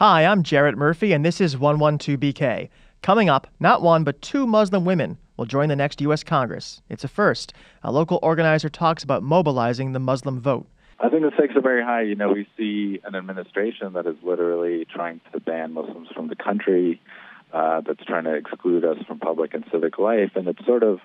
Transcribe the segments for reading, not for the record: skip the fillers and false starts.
Hi, I'm Jarrett Murphy, and this is 112BK. Coming up, not one, but two Muslim women will join the next U.S. Congress. It's a first. A local organizer talks about mobilizing the Muslim vote. I think the stakes are very high. We see an administration that is literally trying to ban Muslims from the country, that's trying to exclude us from public and civic life, and it's sort of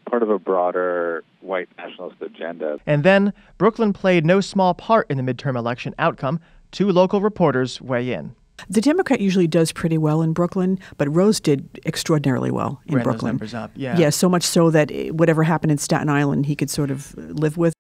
part of a broader white nationalist agenda. And then, Brooklyn played no small part in the midterm election outcome. Two local reporters weigh in. The Democrat usually does pretty well in Brooklyn, but Rose did extraordinarily well in Ran Brooklyn. Those numbers up, yeah. Yeah, so much so that whatever happened in Staten Island, he could sort of live with.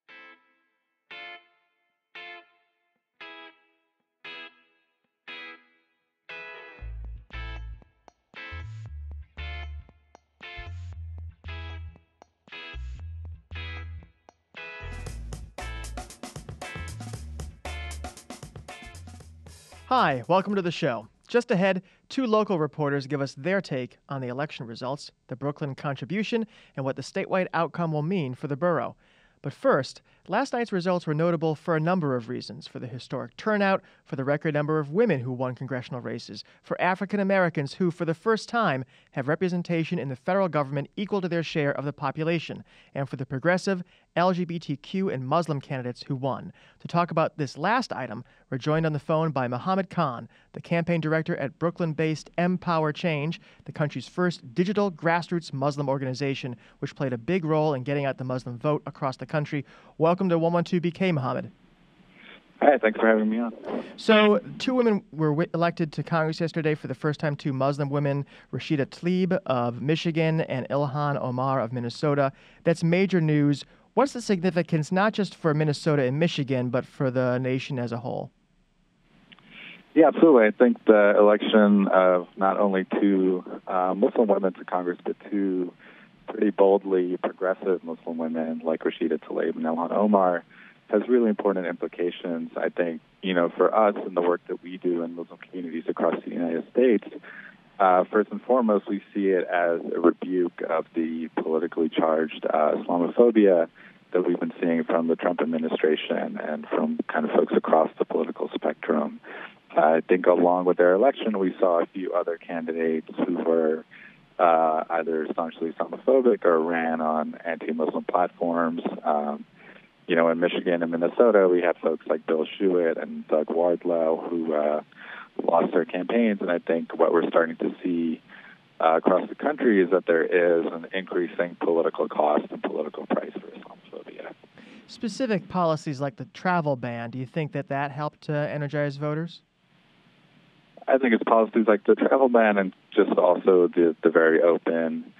Hi, welcome to the show. Just ahead, two local reporters give us their take on the election results, the Brooklyn contribution, and what the statewide outcome will mean for the borough. But first, last night's results were notable for a number of reasons: for the historic turnout, for the record number of women who won congressional races, for African Americans who, for the first time, have representation in the federal government equal to their share of the population, and for the progressive, LGBTQ, and Muslim candidates who won. To talk about this last item, we're joined on the phone by Mohammad Khan, the campaign director at Brooklyn-based MPower Change, the country's first digital grassroots Muslim organization, which played a big role in getting out the Muslim vote across the country. Welcome to 112BK, Mohammad. Hi, thanks for having me on. So, two women were elected to Congress yesterday for the first time, two Muslim women, Rashida Tlaib of Michigan and Ilhan Omar of Minnesota. That's major news. What's the significance, not just for Minnesota and Michigan, but for the nation as a whole? Yeah, absolutely. I think the election of not only two Muslim women to Congress, but two pretty boldly progressive Muslim women like Rashida Tlaib and Ilhan Omar has really important implications, I think, for us and the work that we do in Muslim communities across the United States. First and foremost, we see it as a rebuke of the politically charged Islamophobia that we've been seeing from the Trump administration and from kind of folks across the political spectrum. I think along with their election, we saw a few other candidates who were either staunchly Islamophobic or ran on anti-Muslim platforms. In Michigan and Minnesota, we had folks like Bill Schuett and Doug Wardlow who lost their campaigns, and I think what we're starting to see across the country is that there is an increasing political cost and political price for Islamophobia. Specific policies like the travel ban, do you think that helped energize voters? I think it's policies like the travel ban and just also the very open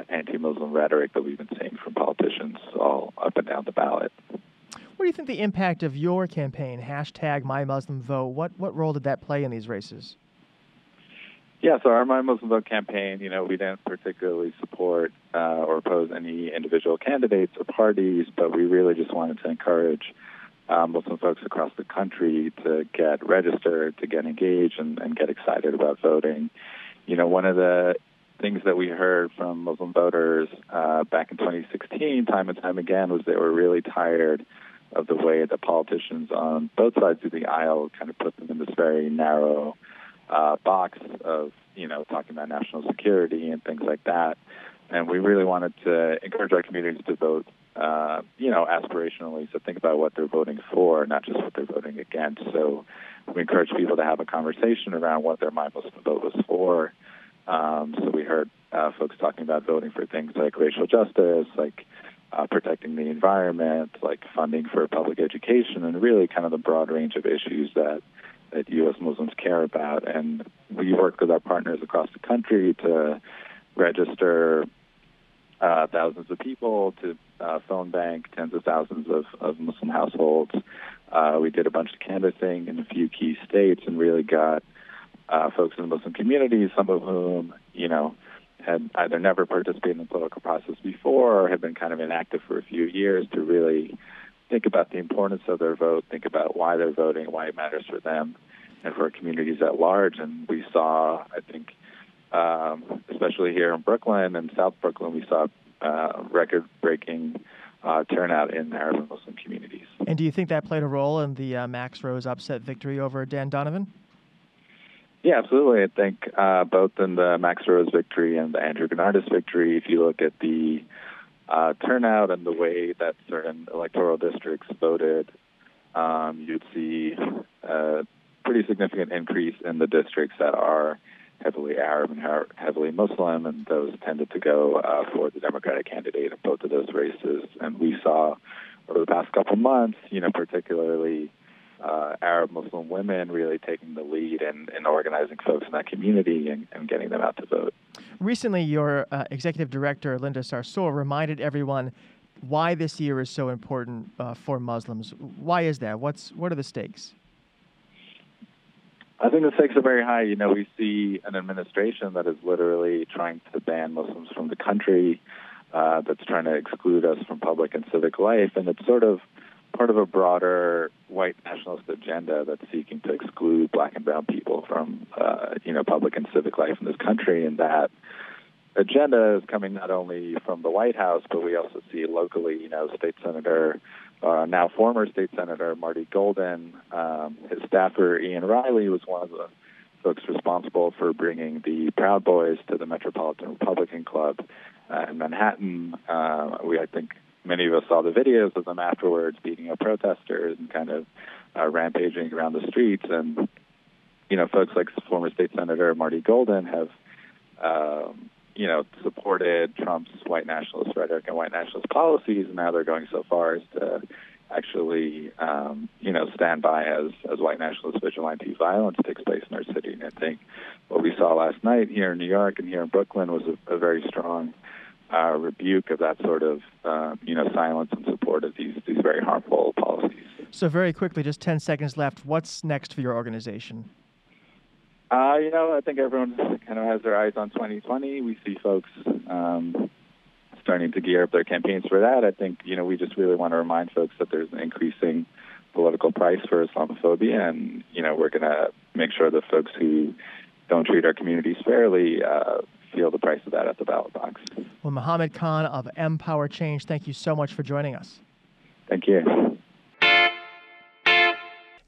anti-Muslim rhetoric that we've been seeing from politicians all up and down the ballot. What do you think the impact of your campaign, #MyMuslimVote, what role did that play in these races? Yeah, so our My Muslim Vote campaign, we didn't particularly support or oppose any individual candidates or parties, but we really just wanted to encourage Muslim folks across the country to get registered, to get engaged, and get excited about voting. One of the things that we heard from Muslim voters back in 2016, time and time again, was they were really tired of the way that politicians on both sides of the aisle kind of put them in this very narrow box of, talking about national security and things like that. And we really wanted to encourage our communities to vote, aspirationally, so think about what they're voting for, not just what they're voting against. So we encourage people to have a conversation around what their My Muslim Vote was for. So we heard folks talking about voting for things like racial justice, like protecting the environment, like funding for public education, and really kind of the broad range of issues that U.S. Muslims care about. And we worked with our partners across the country to register thousands of people, to phone bank tens of thousands of Muslim households. We did a bunch of canvassing in a few key states and really got folks in the Muslim communities, some of whom, had either never participated in the political process before or had been kind of inactive for a few years, to really think about the importance of their vote, think about why they're voting, why it matters for them and for our communities at large. And we saw, I think, especially here in Brooklyn and South Brooklyn, we saw record-breaking turnout in Arab and Muslim communities. And do you think that played a role in the Max Rose upset victory over Dan Donovan? Yeah, absolutely. I think both in the Max Rose victory and the Andrew Gennardis victory, if you look at the turnout and the way that certain electoral districts voted, you'd see a pretty significant increase in the districts that are heavily Arab and heavily Muslim, and those tended to go for the Democratic candidate in both of those races. And we saw over the past couple months, particularly Arab Muslim women really taking the lead in organizing folks in that community and getting them out to vote. Recently, your executive director, Linda Sarsour, reminded everyone why this year is so important for Muslims. Why is that? What are the stakes? I think the stakes are very high. We see an administration that is literally trying to ban Muslims from the country, that's trying to exclude us from public and civic life, and it's sort of part of a broader white nationalist agenda that's seeking to exclude black and brown people from, public and civic life in this country. And that agenda is coming not only from the White House, but we also see locally, State Senator, now former State Senator Marty Golden, his staffer Ian Riley was one of the folks responsible for bringing the Proud Boys to the Metropolitan Republican Club in Manhattan. I think many of us saw the videos of them afterwards beating up protesters and kind of rampaging around the streets. And, folks like former State Senator Marty Golden have, supported Trump's white nationalist rhetoric and white nationalist policies, and now they're going so far as to actually, stand by as white nationalist vigilante violence takes place in our city. And I think what we saw last night here in New York and here in Brooklyn was a very strong rebuke of that sort of, silence in support of these very harmful policies. So very quickly, just 10 seconds left. What's next for your organization? I think everyone kind of has their eyes on 2020. We see folks starting to gear up their campaigns for that. I think, we just really want to remind folks that there's an increasing political price for Islamophobia, and, we're going to make sure that folks who don't treat our communities fairly feel the price of that at the ballot box. Well, Mohammad Khan of MPower Change, thank you so much for joining us. Thank you.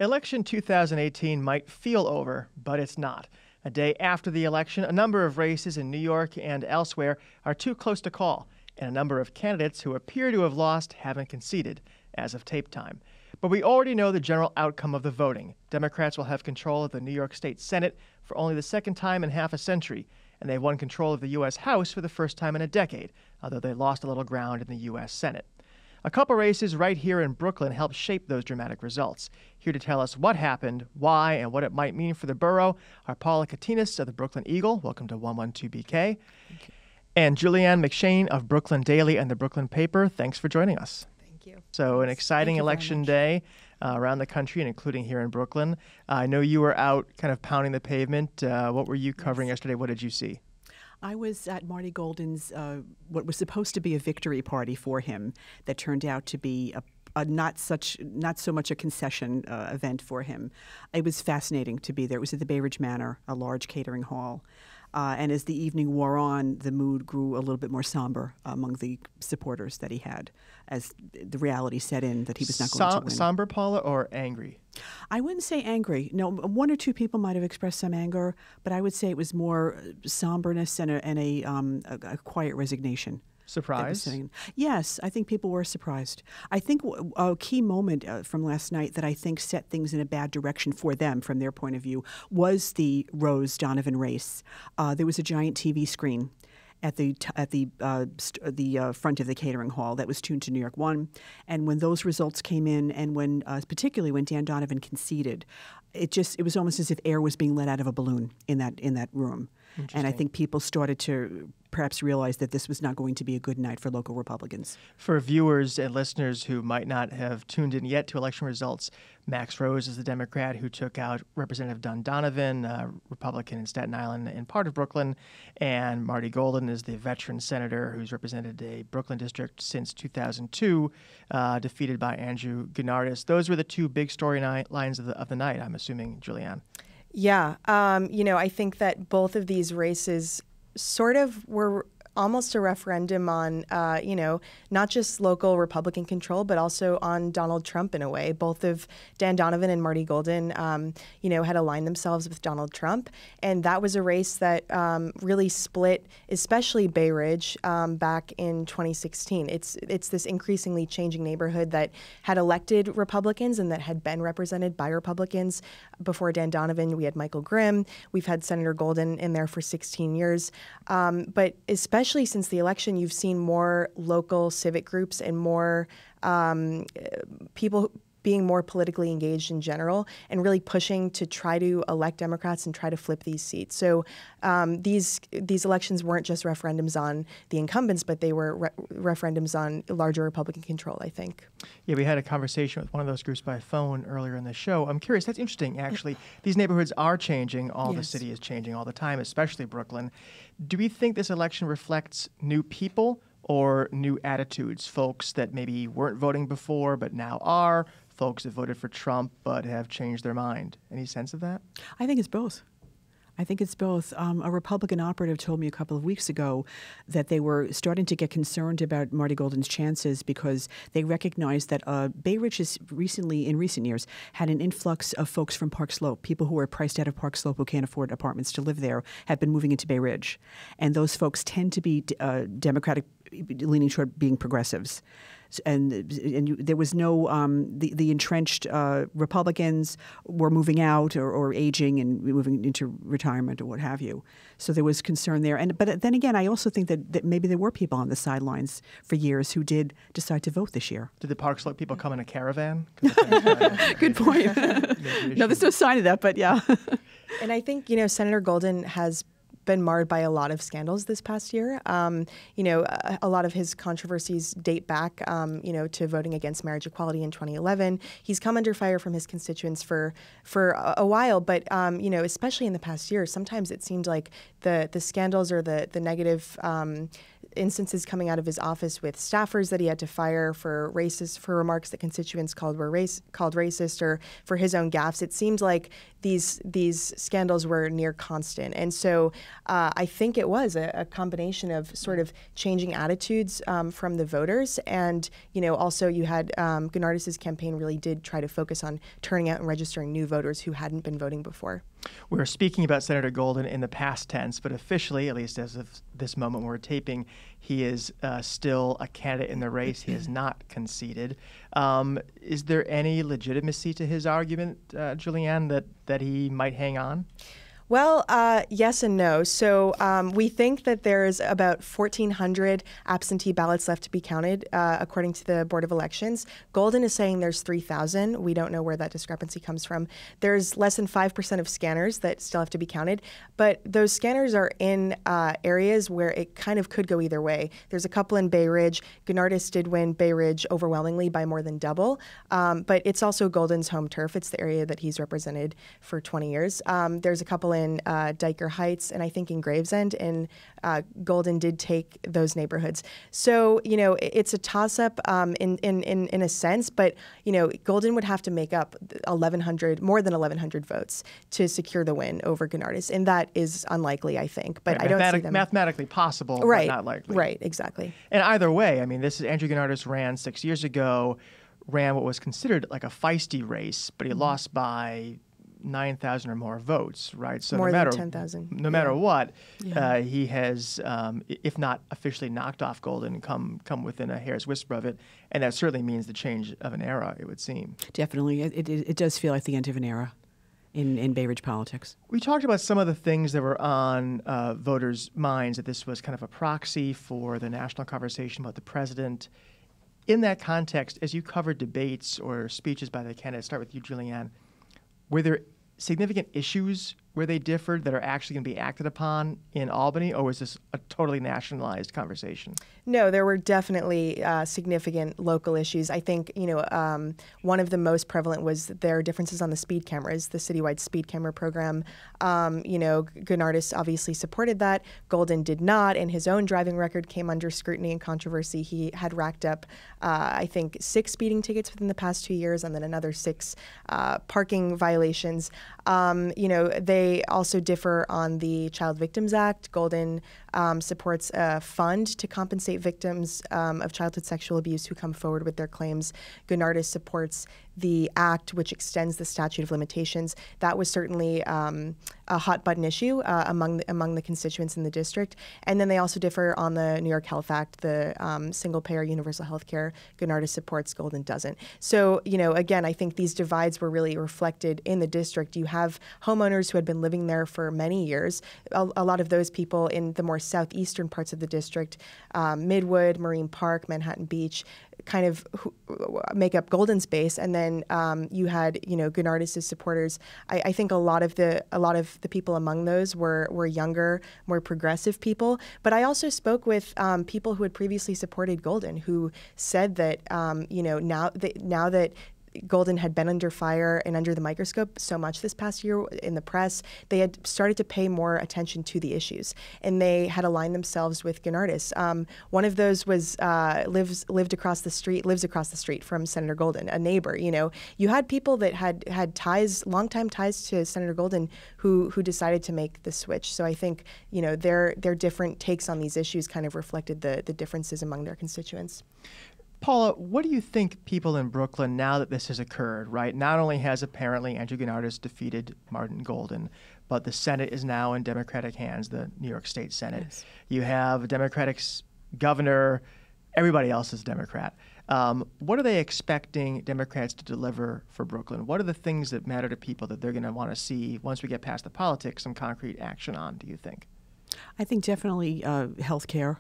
Election 2018 might feel over, but it's not. A day after the election, a number of races in New York and elsewhere are too close to call, and a number of candidates who appear to have lost haven't conceded, as of tape time. But we already know the general outcome of the voting. Democrats will have control of the New York State Senate for only the second time in half a century, and they've won control of the U.S. House for the first time in a decade, although they lost a little ground in the U.S. Senate. A couple races right here in Brooklyn helped shape those dramatic results. Here to tell us what happened, why, and what it might mean for the borough are Paula Katinas of the Brooklyn Eagle. Welcome to 112BK. And Julianna McShane of Brooklyn Daily and the Brooklyn Paper. Thanks for joining us. Thank you. So an exciting election day around the country, and including here in Brooklyn. I know you were out kind of pounding the pavement. What were you covering yesterday? What did you see? I was at Marty Golden's, what was supposed to be a victory party for him that turned out to be a not so much a concession event for him. It was fascinating to be there. It was at the Bay Ridge Manor, a large catering hall. And as the evening wore on, the mood grew a little bit more somber among the supporters that he had, as the reality set in that he was not going to win. Somber, Paula, or angry? I wouldn't say angry. No, one or two people might have expressed some anger, but I would say it was more somberness and a quiet resignation. Surprise? Yes, I think people were surprised. I think a key moment from last night that I think set things in a bad direction for them, from their point of view, was the Rose-Donovan race. There was a giant TV screen at the front of the catering hall that was tuned to New York 1. And when those results came in, and when particularly when Dan Donovan conceded, it was almost as if air was being let out of a balloon in that room. And I think people started to perhaps realize that this was not going to be a good night for local Republicans. For viewers and listeners who might not have tuned in yet to election results, Max Rose is the Democrat who took out Representative Dan Donovan, a Republican in Staten Island and part of Brooklyn, and Marty Golden is the veteran senator who's represented a Brooklyn district since 2002, defeated by Andrew Gennardis. Those were the two big storylines of the night, I'm assuming, Julianne. Yeah. I think that both of these races sort of were almost a referendum on, not just local Republican control, but also on Donald Trump in a way. Both of Dan Donovan and Marty Golden, had aligned themselves with Donald Trump. And that was a race that really split, especially Bay Ridge, back in 2016. It's this increasingly changing neighborhood that had elected Republicans and that had been represented by Republicans. Before Dan Donovan, we had Michael Grimm. We've had Senator Golden in there for 16 years. But especially since the election, you've seen more local civic groups and more people being more politically engaged in general and really pushing to try to elect Democrats and try to flip these seats. So these elections weren't just referendums on the incumbents, but they were referendums on larger Republican control, I think. Yeah, we had a conversation with one of those groups by phone earlier in the show. I'm curious, that's interesting, actually. These neighborhoods are changing. All the city is changing all the time, especially Brooklyn. Do we think this election reflects new people or new attitudes, folks that maybe weren't voting before but now are, folks that voted for Trump but have changed their mind? Any sense of that? I think it's both. A Republican operative told me a couple of weeks ago that they were starting to get concerned about Marty Golden's chances because they recognized that Bay Ridge has in recent years, had an influx of folks from Park Slope. People who are priced out of Park Slope who can't afford apartments to live there have been moving into Bay Ridge. And those folks tend to be Democratic, leaning toward being progressives. And there was no the entrenched Republicans were moving out or aging and moving into retirement or what have you. So there was concern there. But then again, I also think that maybe there were people on the sidelines for years who did decide to vote this year. Did the Park Slope people come in a caravan? Good point. No, there's no sign of that, but yeah. And I think, Senator Golden has been marred by a lot of scandals this past year. A lot of his controversies date back, to voting against marriage equality in 2011. He's come under fire from his constituents for a while, but especially in the past year, sometimes it seemed like the scandals or the negative instances coming out of his office with staffers that he had to fire for remarks that constituents called racist, or for his own gaffes. It seemed like these scandals were near constant, and so I think it was a combination of sort of changing attitudes from the voters, and also you had Gennardis's campaign really did try to focus on turning out and registering new voters who hadn't been voting before. We're speaking about Senator Golden in the past tense, but officially, at least as of this moment when we're taping, he is still a candidate in the race. He has not conceded. Is there any legitimacy to his argument, Julianne, that he might hang on? Well, yes and no. So we think that there's about 1,400 absentee ballots left to be counted, according to the Board of Elections. Golden is saying there's 3,000. We don't know where that discrepancy comes from. There's less than 5% of scanners that still have to be counted, but those scanners are in areas where it kind of could go either way. There's a couple in Bay Ridge. Gennardis did win Bay Ridge overwhelmingly by more than double, but it's also Golden's home turf. It's the area that he's represented for 20 years. There's a couple in Diker Heights and I think in Gravesend, and Golden did take those neighborhoods. So, it's a toss-up in a sense, but, Golden would have to make up more than 1,100 votes to secure the win over Gennardis, and that is unlikely, I think. But right, I don't see them. Mathematically possible, right, but not likely. Right, exactly. And either way, this is Andrew Gennardis ran 6 years ago, ran what was considered like a feisty race, but he lost by 9,000 or more votes, right? So more than 10,000. No matter what, he has, if not officially knocked off Golden, come within a hair's whisper of it, and that certainly means the change of an era, it would seem. Definitely. It does feel like the end of an era in Bay Ridge politics. We talked about some of the things that were on voters' minds, that this was kind of a proxy for the national conversation about the president. In that context, as you covered debates or speeches by the candidates, start with you, Julianne, were there significant issues where they differed that are actually going to be acted upon in Albany, or was this a totally nationalized conversation? No, there were definitely significant local issues. I think, one of the most prevalent was their differences on the speed cameras, the citywide speed camera program. Gennardis obviously supported that. Golden did not, and his own driving record came under scrutiny and controversy. He had racked up, I think, 6 speeding tickets within the past 2 years, and then another 6 parking violations. They also differ on the Child Victims Act. Golden supports a fund to compensate victims of childhood sexual abuse who come forward with their claims. Gunardis supports the act, which extends the statute of limitations. That was certainly a hot button issue among the constituents in the district. And then they also differ on the New York Health Act, the single payer universal health care. Gunardis supports, Golden doesn't. So, again, I think these divides were really reflected in the district. You have homeowners who had been living there for many years. A lot of those people in the more southeastern parts of the district, Midwood, Marine Park, Manhattan Beach, kind of make up Golden's base, and then you had Gunardis' supporters. I think a lot of the people among those were younger, more progressive people. But I also spoke with people who had previously supported Golden, who said that now that Golden had been under fire and under the microscope so much this past year in the press, they had started to pay more attention to the issues, and they had aligned themselves with Gunardis. One of those was lives across the street from Senator Golden, a neighbor. You had people that had ties, longtime ties to Senator Golden, who decided to make the switch. So I think their different takes on these issues kind of reflected the differences among their constituents. Paula, what do you think people in Brooklyn, now that this has occurred, right? Not only has apparently Andrew Gunardis defeated Martin Golden, but the Senate is now in Democratic hands, the New York State Senate. Yes. You have a Democratic governor, everybody else is Democrat. What are they expecting Democrats to deliver for Brooklyn? What are the things that matter to people that they're going to want to see, once we get past the politics, some concrete action on, do you think? I think definitely health care.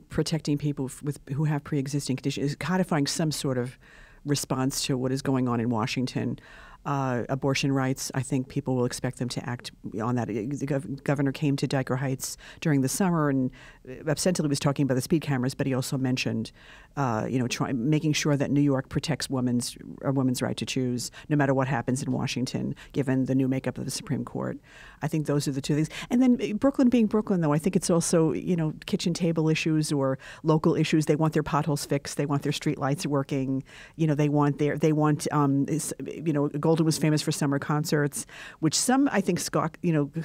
Protecting people who have pre-existing conditions, codifying some sort of response to what is going on in Washington. Abortion rights, I think people will expect them to act on that. The governor came to Diker Heights during the summer and ostensibly was talking about the speed cameras, but he also mentioned, making sure that New York protects a woman's right to choose, no matter what happens in Washington, given the new makeup of the Supreme Court. I think those are the two things. And then Brooklyn being Brooklyn, though, I think it's also, kitchen table issues or local issues. They want their potholes fixed. They want their street lights working. Golden was famous for summer concerts, which some I think sort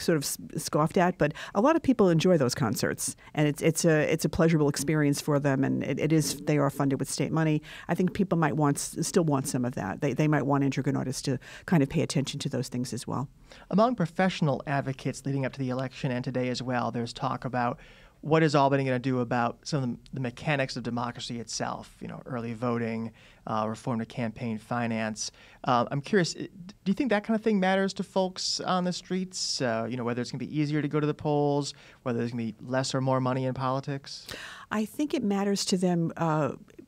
of scoffed at, but a lot of people enjoy those concerts, and it's a pleasurable experience for them, and they are funded with state money. I think people might still want some of that. They might want Andrew Gunardis to kind of pay attention to those things as well. Among professional advocates leading up to the election and today as well, there's talk about what is Albany going to do about some of the mechanics of democracy itself, early voting, reform to campaign finance. I'm curious, do you think that kind of thing matters to folks on the streets? Whether it's going to be easier to go to the polls, whether there's going to be less or more money in politics? I think it matters to them.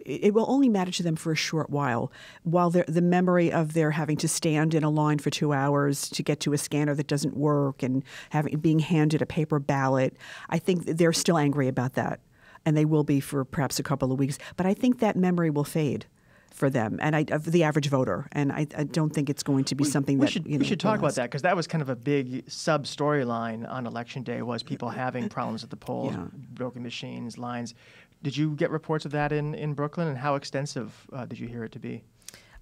It will only matter to them for a short while the memory of their having to stand in a line for 2 hours to get to a scanner that doesn't work and being handed a paper ballot. I think they're still angry about that, and they will be for perhaps a couple of weeks. But I think that memory will fade for them and of the average voter, and I don't think it's going to be something we should talk about that, because that was kind of a big sub storyline on Election Day, was people having problems at the polls, broken machines, lines. Did you get reports of that in Brooklyn, and how extensive did you hear it to be?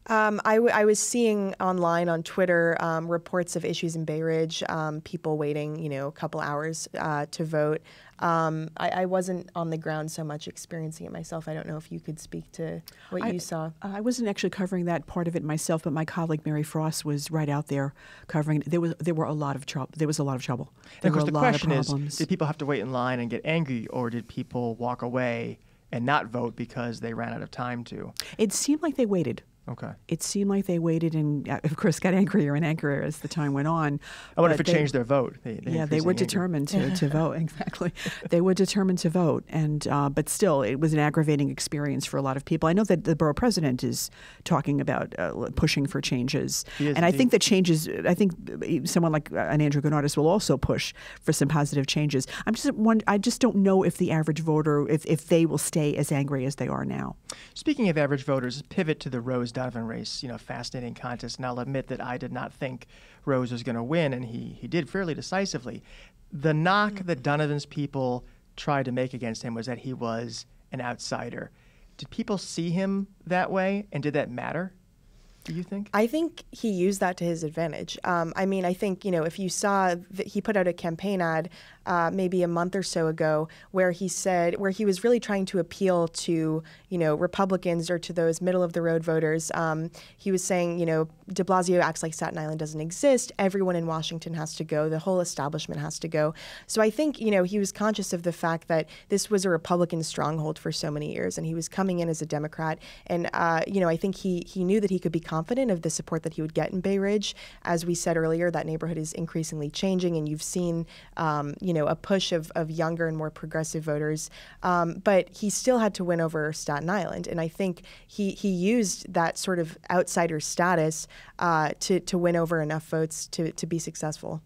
I was seeing online on Twitter reports of issues in Bay Ridge, people waiting, a couple hours to vote. I wasn't on the ground so much experiencing it myself. I don't know if you could speak to what you saw. I wasn't actually covering that part of it myself, but my colleague Mary Frost was right out there covering it. There was a lot of trouble. There was a lot of trouble. And of course, the question is, did people have to wait in line and get angry, or did people walk away and not vote because they ran out of time to? It seemed like they waited. Okay. It seemed like they waited and, of course, got angrier and angrier as the time went on. I wonder if it changed their vote. They were determined to vote. Exactly. They were determined to vote. And but still, it was an aggravating experience for a lot of people. I know that the borough president is talking about pushing for changes. I think that changes, I think someone like an Andrew Gunardis will also push for some positive changes. I just don't know if the average voter, if they will stay as angry as they are now. Speaking of average voters, pivot to the Rose Donovan race, fascinating contest. And I'll admit that I did not think Rose was going to win, and he did fairly decisively. The knock that Donovan's people tried to make against him was that he was an outsider. Did people see him that way, and did that matter? do you think? I think he used that to his advantage. I mean, I think, if you saw that he put out a campaign ad maybe a month or so ago where he was really trying to appeal to, Republicans or to those middle of the road voters. He was saying, de Blasio acts like Staten Island doesn't exist. Everyone in Washington has to go. The whole establishment has to go. So I think, he was conscious of the fact that this was a Republican stronghold for so many years, and he was coming in as a Democrat. And, I think he knew that he could be confident of the support that he would get in Bay Ridge. As we said earlier, that neighborhood is increasingly changing, and you've seen, a push of younger and more progressive voters. But he still had to win over Staten Island. And I think he used that sort of outsider status to win over enough votes to be successful.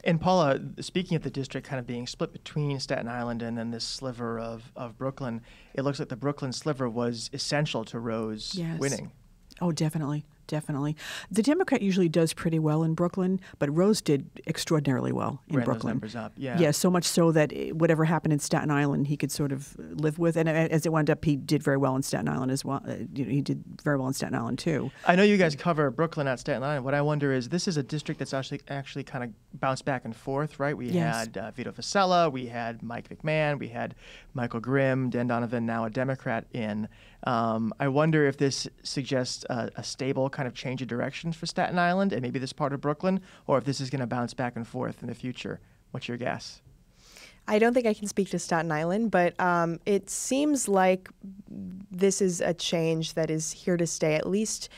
And Paula, speaking of the district kind of being split between Staten Island and then this sliver of Brooklyn, it looks like the Brooklyn sliver was essential to Rose winning. Oh, definitely. Definitely. The Democrat usually does pretty well in Brooklyn, but Rose did extraordinarily well in Brooklyn. Those numbers up, yeah. Yeah, so much so that whatever happened in Staten Island, he could sort of live with. And as it wound up, he did very well in Staten Island as well. He did very well in Staten Island, too. I know you guys cover Brooklyn, not Staten Island. What I wonder is, this is a district that's actually kind of bounced back and forth, right? We had Vito Fossella, we had Mike McMahon, we had Michael Grimm, Dan Donovan, now a Democrat in. I wonder if this suggests a stable kind of change of directions for Staten Island and maybe this part of Brooklyn, or if this is going to bounce back and forth in the future. What's your guess? I don't think I can speak to Staten Island, but it seems like this is a change that is here to stay, at least,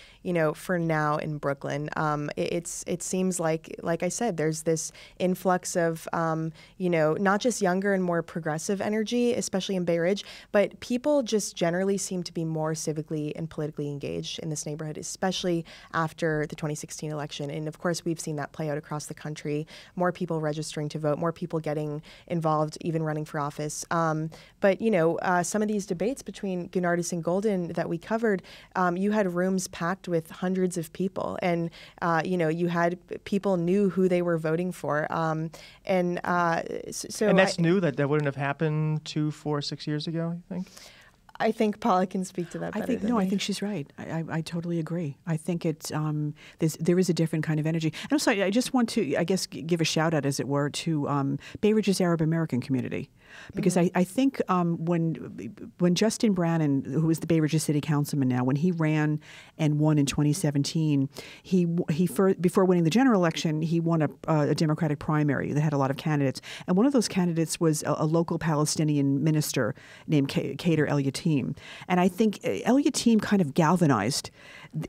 for now in Brooklyn. It seems like I said, there's this influx of, not just younger and more progressive energy, especially in Bay Ridge, but people just generally seem to be more civically and politically engaged in this neighborhood, especially after the 2016 election. And of course, we've seen that play out across the country. More people registering to vote, more people getting involved, even running for office. But some of these debates between Gunardis and Golden that we covered, you had rooms packed with hundreds of people, and you had people knew who they were voting for, and that's new. That wouldn't have happened 2, 4, 6 years ago, you think? I think Paula can speak to that better than me. I think she's right. I totally agree. I think it's there is a different kind of energy. And also, I just want to, I guess, give a shout out, as it were, to Bay Ridge's Arab American community, because I think when Justin Brannan, who is the Bay Ridge City Councilman now, when he ran and won in 2017, before winning the general election, he won a Democratic primary that had a lot of candidates, and one of those candidates was a local Palestinian minister named Kader El-Yatim. And I think El-Yatim kind of galvanized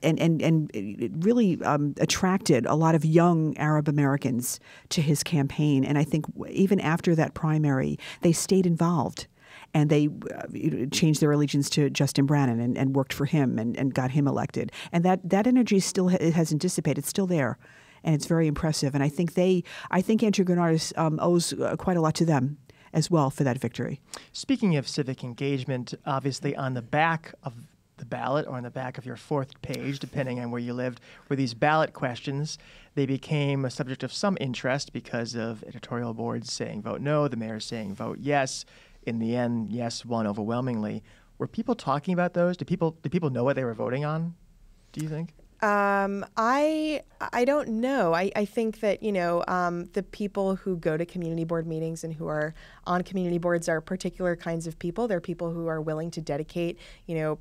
and really attracted a lot of young Arab Americans to his campaign. And I think even after that primary, they stayed involved. And they changed their allegiance to Justin Brannan and worked for him and got him elected. And that energy still hasn't dissipated. It's still there. And it's very impressive. And I think Andrew Gunardis owes quite a lot to them as well for that victory. Speaking of civic engagement, obviously on the back of the ballot or on the back of your fourth page, depending on where you lived, were these ballot questions. They became a subject of some interest because of editorial boards saying vote no, the mayor saying vote yes. In the end, yes won overwhelmingly. Were people talking about those? Did people know what they were voting on, do you think? I don't know. I think that, the people who go to community board meetings and who are on community boards are particular kinds of people. They're people who are willing to dedicate,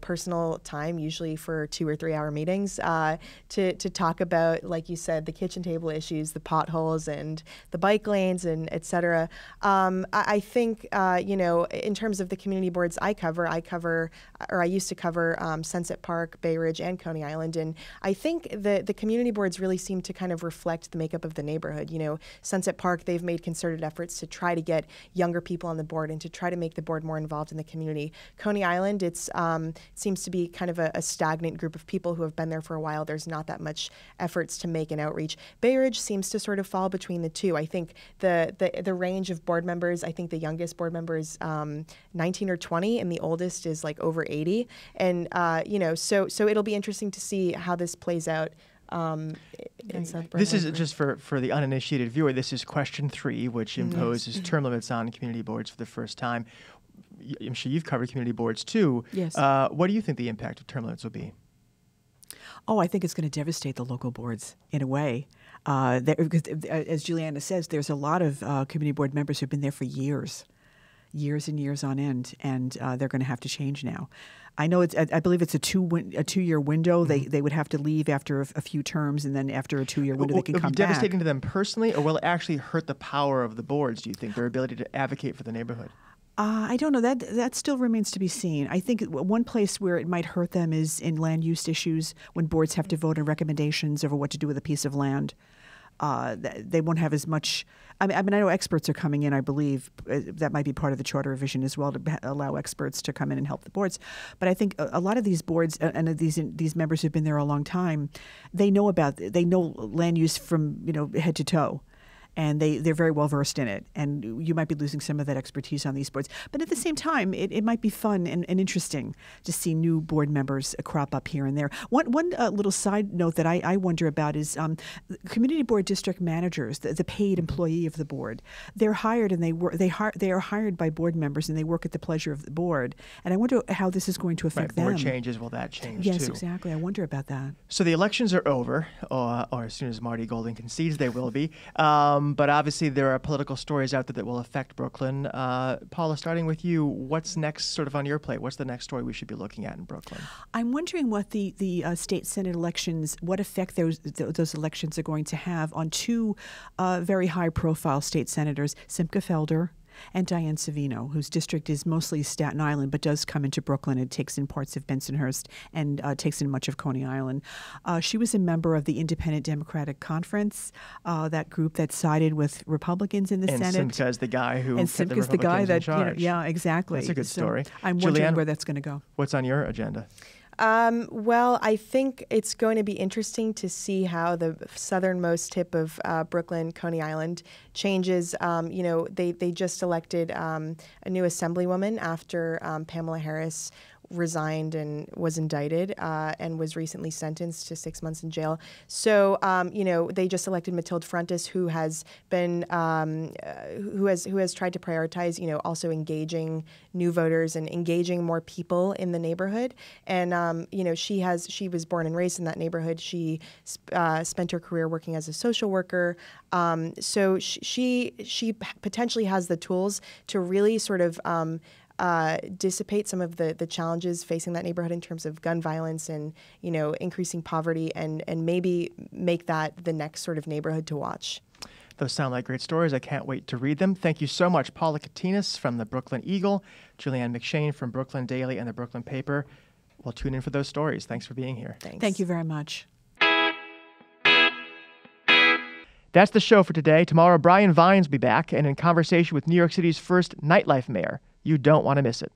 personal time, usually for 2 or 3 hour meetings, to talk about, like you said, the kitchen table issues, the potholes and the bike lanes and et cetera. I think, in terms of the community boards I used to cover Sunset Park, Bay Ridge, and Coney Island. And I think the community boards really seem to kind of reflect the makeup of the neighborhood. Sunset Park, they've made concerted efforts to try to get younger people on the board and to try to make the board more involved in the community. Coney Island, it seems to be kind of a stagnant group of people who have been there for a while. There's not that much efforts to make an outreach. Bay Ridge seems to sort of fall between the two. I think the range of board members, I think the youngest board member is 19 or 20, and the oldest is like over 80. And so it'll be interesting to see how this plays out. This is just for the uninitiated viewer. This is question 3, which imposes term limits on community boards for the first time. I'm sure you've covered community boards too. Yes. What do you think the impact of term limits will be? Oh, I think it's going to devastate the local boards in a way. Because, as Julianna says, there's a lot of community board members who've been there for years and years on end, and they're going to have to change now. I know I believe it's a 2-year window. Mm-hmm. They would have to leave after a few terms, and then after a 2-year window, they can come back. Will it be devastating to them personally, or will it actually hurt the power of the boards, do you think, their ability to advocate for the neighborhood? I don't know. That still remains to be seen. I think one place where it might hurt them is in land use issues when boards have to vote on recommendations over what to do with a piece of land. They won't have as much. I mean, I know experts are coming in. I believe that might be part of the charter revision as well, to allow experts to come in and help the boards. But I think a lot of these boards and these members who've been there a long time, they know land use from head to toe. And they're very well versed in it. And you might be losing some of that expertise on these boards. But at the same time, it might be fun and interesting to see new board members crop up here and there. One little side note that I wonder about is community board district managers, the paid employee of the board. They're hired and they are hired by board members, and they work at the pleasure of the board. And I wonder how this is going to affect them. Board changes, will that change too? Yes, exactly. I wonder about that. So the elections are over, or as soon as Marty Golding concedes they will be. But obviously there are political stories out there that will affect Brooklyn. Paula, starting with you, what's next sort of on your plate? What's the next story we should be looking at in Brooklyn? I'm wondering what the state Senate elections, what effect those elections are going to have on two very high-profile state senators, Simcha Felder and Diane Savino, whose district is mostly Staten Island but does come into Brooklyn and takes in parts of Bensonhurst and takes in much of Coney Island. She was a member of the Independent Democratic Conference, that group that sided with Republicans in the Senate. And Simcha is the guy who kept the Simcha's the guy Republicans that, in charge. yeah, exactly. That's a good story. I'm wondering Julianna, where that's going to go. What's on your agenda? Well, I think it's going to be interesting to see how the southernmost tip of Brooklyn, Coney Island, changes. They just elected a new assemblywoman after Pamela Harris resigned and was indicted and was recently sentenced to 6 months in jail. So, they just elected Matilde Frontis, who has been who has tried to prioritize, also engaging new voters and engaging more people in the neighborhood. And she was born and raised in that neighborhood. She spent her career working as a social worker. So she potentially has the tools to really sort of dissipate some of the challenges facing that neighborhood in terms of gun violence and, increasing poverty, and maybe make that the next sort of neighborhood to watch. Those sound like great stories. I can't wait to read them. Thank you so much, Paula Katinas from the Brooklyn Eagle, Julianna McShane from Brooklyn Daily and the Brooklyn Paper. We'll tune in for those stories. Thanks for being here. Thanks. Thank you very much. That's the show for today. Tomorrow, Brian Vines will be back and in conversation with New York City's first nightlife mayor. You don't want to miss it.